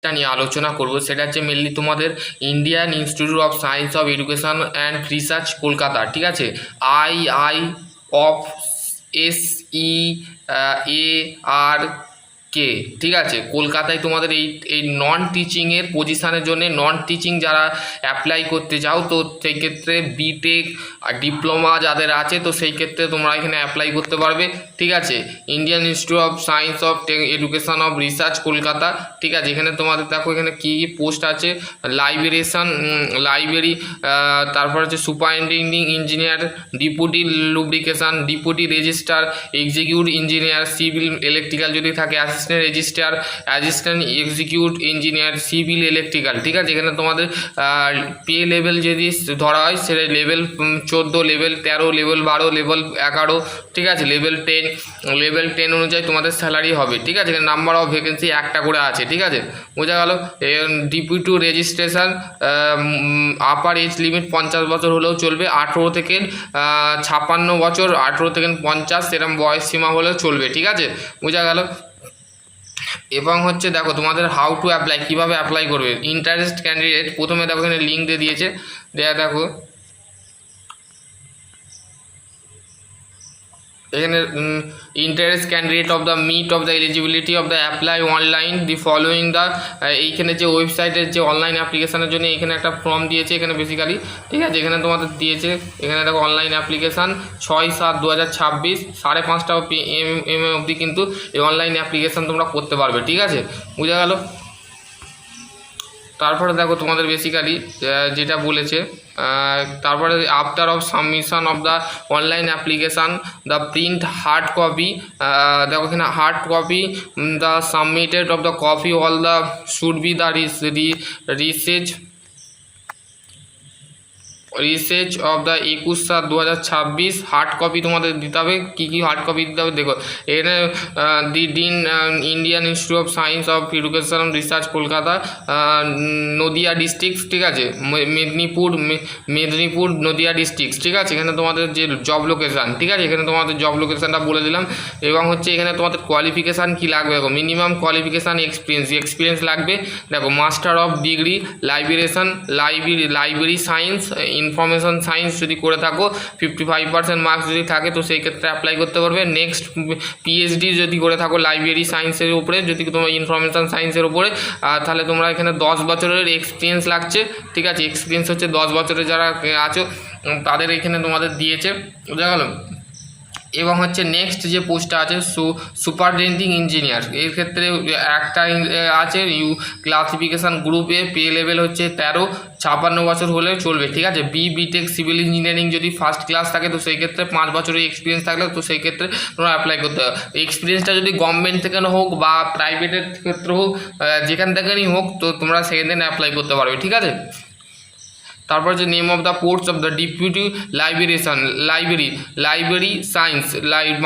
নিয়ে আলোচনা করব, সেটা হচ্ছে মেনলি তোমাদের Indian institute of science of education and research Kolkata, ঠিক আছে, আই অফ SEARK, ঠিক আছে, কলকাতায় তোমাদের এই নন টিচিংয়ের পজিশানের জন্য, নন টিচিং যারা অ্যাপ্লাই করতে চাও তো সেই ক্ষেত্রে বিটেক আর ডিপ্লোমা যাদের আছে তো সেই ক্ষেত্রে তোমরা এখানে অ্যাপ্লাই করতে পারবে, ঠিক আছে। Indian institute of science of education of research Kolkata, ঠিক আছে। এখানে তোমাদের দেখো এখানে কী কী পোস্ট আছে, লাইব্রেরি, তারপর হচ্ছে superintending engineer, deputy lubrication, deputy registrar, execute engineer civil electrical যদি থাকে, assistant registrar, assistant execute engineer civil electrical, ঠিক আছে। এখানে তোমাদের পে লেভেল যদি ধরা হয় সেটা লেভেল 14, লেভেল 13, লেভেল 12, লেভেল 11, ঠিক আছে, লেভেল 10 অনুযায়ী তোমাদের স্যালারি হবে, ঠিক আছে। এখানে নাম্বার অফ ভ্যাকেন্সি একটা করে আছে, ঠিক আছে, বোঝা গেল। ডিপিউটি রেজিস্ট্রেশন, আপার এজ লিমিট 50 বছর হলেও চলবে, 18 থেকে 56 বছর, 18 থেকে 50 সেরকম বয়স সীমা হলেও চলবে, ঠিক আছে, বোঝা গেল। এবং হচ্ছে দেখো তোমাদের হাউ টু অ্যাপ্লাই, কীভাবে অ্যাপ্লাই করবে। ইন্টারেস্ট ক্যান্ডিডেট, প্রথমে দেখো এখানে লিঙ্ক দিয়ে দিয়েছে, দেখো এখানে interest candidate of the meet of the eligibility of the apply online the following the, এইখানে যে ওয়েবসাইটের যে অনলাইন অ্যাপ্লিকেশানের জন্য এখানে একটা ফর্ম দিয়েছে এখানে বেসিক্যালি, ঠিক আছে। এখানে তোমাদের দিয়েছে, এখানে দেখো অনলাইন অ্যাপ্লিকেশান 6/7/2026 5:30 AM অবধি কিন্তু এই অনলাইন অ্যাপ্লিকেশান তোমরা করতে পারবে, ঠিক আছে, বোঝা গেল। তারপরে দেখো তোমাদের বেসিক্যালি যেটা বলেছে, তারপরে after of submission of the online application the print hard copy, দেখো এখানে hard copy the submitted of the copy all the should be the research of the 21/7/2026 hard copy তোমাদের দিতে হবে। কী কী হার্ড কপি দিতে হবে দেখো, এখানে the dean Indian institute of science of education research Kolkata, Nadia district, ঠিক আছে, মেদিনীপুর নদিয়া ডিস্ট্রিক্ট, ঠিক আছে। এখানে তোমাদের যে জব লোকেশান, ঠিক আছে, এখানে তোমাদের জব লোকেশানটা বলে দিলাম। এবং হচ্ছে এখানে তোমাদের কোয়ালিফিকেশান কী লাগবে দেখো, মিনিমাম কোয়ালিফিকেশান এক্সপিরিয়েন্স লাগবে। দেখো master of degree library science, information science যদি করে থাকো, 55% মার্কস যদি থাকে তো সেই ক্ষেত্রে অ্যাপ্লাই করতে পারবে। নেক্সট পিএইচডি যদি করে থাকো লাইব্রেরি সায়েন্সের উপরে, যদি তোমার ইনফরমেশন সায়েন্সের উপরে, তাহলে তোমরা এখানে 10 বছরের এক্সপিরিয়েন্স লাগছে, ঠিক আছে। এক্সপিরিয়েন্স হচ্ছে 10 বছরের যারা আছো তাদের এখানে তোমাদের দিয়েছে, বুঝা গেল। এবং হচ্ছে নেক্সট যে পোস্টটা আছে সুপারিনটেন্ডিং ইঞ্জিনিয়ার, এর ক্ষেত্রে একটা আছে ক্লাসিফিকেশান গ্রুপে, পে লেভেল হচ্ছে 13, 56 বছর হলেও চলবে, ঠিক আছে। বিটেক সিভিল ইঞ্জিনিয়ারিং যদি ফার্স্ট ক্লাস থাকে তো সেই ক্ষেত্রে 5 বছরের এক্সপিরিয়েন্স থাকলে তো সেই ক্ষেত্রে তোমরা অ্যাপ্লাই করতে হবে। এক্সপিরিয়েন্সটা যদি গভর্নমেন্ট থেকে হোক বা প্রাইভেটের ক্ষেত্রে হোক, যেখান থেকেই হোক তো তোমরা সেখানে অ্যাপ্লাই করতে পারবে, ঠিক আছে। তারপর যে name of the post of the deputy library science,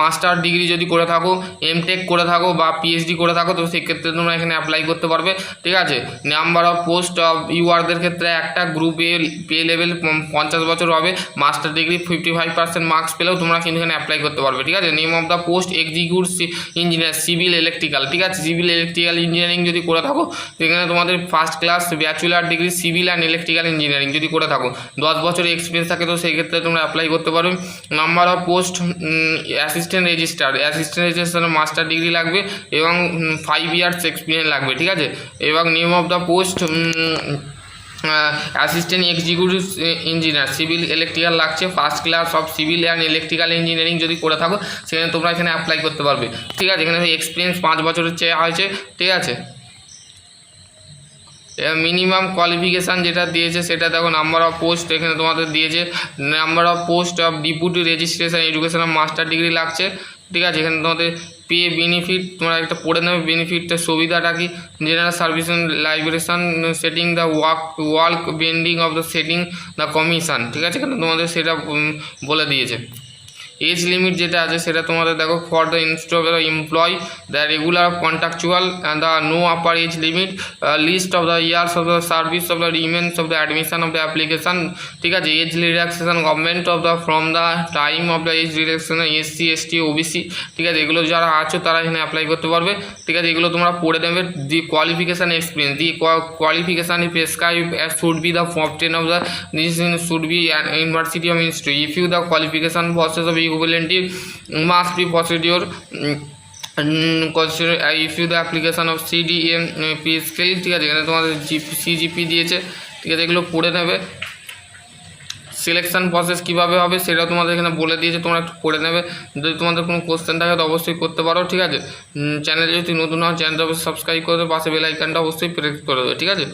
master degree যদি করে থাকো, এমটেক করে থাকো বা পিএইচডি করে থাকো তো সেক্ষেত্রে তোমরা এখানে অ্যাপ্লাই করতে পারবে, ঠিক আছে। নাম্বার অফ পোস্ট অফ ইউআরদের ক্ষেত্রে একটা, গ্রুপে পে লেভেল 50 বছর হবে, মাস্টার ডিগ্রি 55% মার্কস পেলেও তোমরা কিন্তু এখানে অ্যাপ্লাই করতে পারবে, ঠিক আছে। Name of the post execute engineer civil electrical, ঠিক আছে, সিভিল ইলেকট্রিক্যাল ইঞ্জিনিয়ারিং যদি করে থাকো সেখানে তোমাদের first class bachelor degree civil and electrical engineering যদি করে থাকো, 10 বছরের এক্সপিরিয়েন্স থাকে তো সেই ক্ষেত্রে তোমরা অ্যাপ্লাই করতে পারো। Number of post assistant registrar master degree লাগবে এবং 5 ইয়ার্স এক্সপিরিয়েন্স লাগবে, ঠিক আছে। এবং name of the post assistant executive engineer civil electrical লাগছে, first class of civil and electrical engineering যদি করে থাকো সেখানে তোমরা এখানে অ্যাপ্লাই করতে পারবে, ঠিক আছে। এখানে এক্সপিরিয়েন্স 5 বছরের চেয়ে হয়েছে, ঠিক আছে। মিনিমাম কোয়ালিফিকেশান যেটা দিয়েছে সেটা দেখো, নাম্বার অফ পোস্ট এখানে তোমাদের দিয়েছে, number of post of deputy registration education of master degree লাগছে, ঠিক আছে। এখানে তোমাদের পে বেনিফিট তোমরা একটা পড়ে নেবে, বেনিফিটটা সুবিধাটা কি, general service liberation setting the work bending of the setting the commission, ঠিক আছে, এখানে তোমাদের সেটা বলে দিয়েছে। এজ লিমিট যেটা আছে সেটা তোমাদের দেখো for the employ the regular contractual and the no upper age limit list of the years of the service of the remains of the admission of the application, ঠিক আছে। Age relaxation government of the from the time of the age relaxation SC ST OBC, ঠিক আছে। এগুলো যারা আছো তারা এখানে apply করতে পারবে, ঠিক আছে। এগুলো তোমরা পড়ে নেবে। The qualification experience, the qualification prescribe should be the obtain of the this should be an university of ministry. If you the qualification process of equivalency must be procedure consider if you the application of CDM pay scale, ঠিক আছে। এখানে তোমাদের CGPA দিয়েছে, ঠিক আছে। এগুলো পড়ে নেবে। সিলেকশন প্রসেস কীভাবে হবে সেটা তোমাদের এখানে বলে দিয়েছে, তোমরা একটু পড়ে নেবে। যদি তোমাদের কোনো কোশ্চেন থাকে তো অবশ্যই করতে পারো, ঠিক আছে। চ্যানেলে যদি নতুন হও চ্যানেলটা অবশ্যই সাবস্ক্রাইব করে দেবে, পাশে বেল আইকনটা অবশ্যই প্রেস করে দেবে, ঠিক আছে।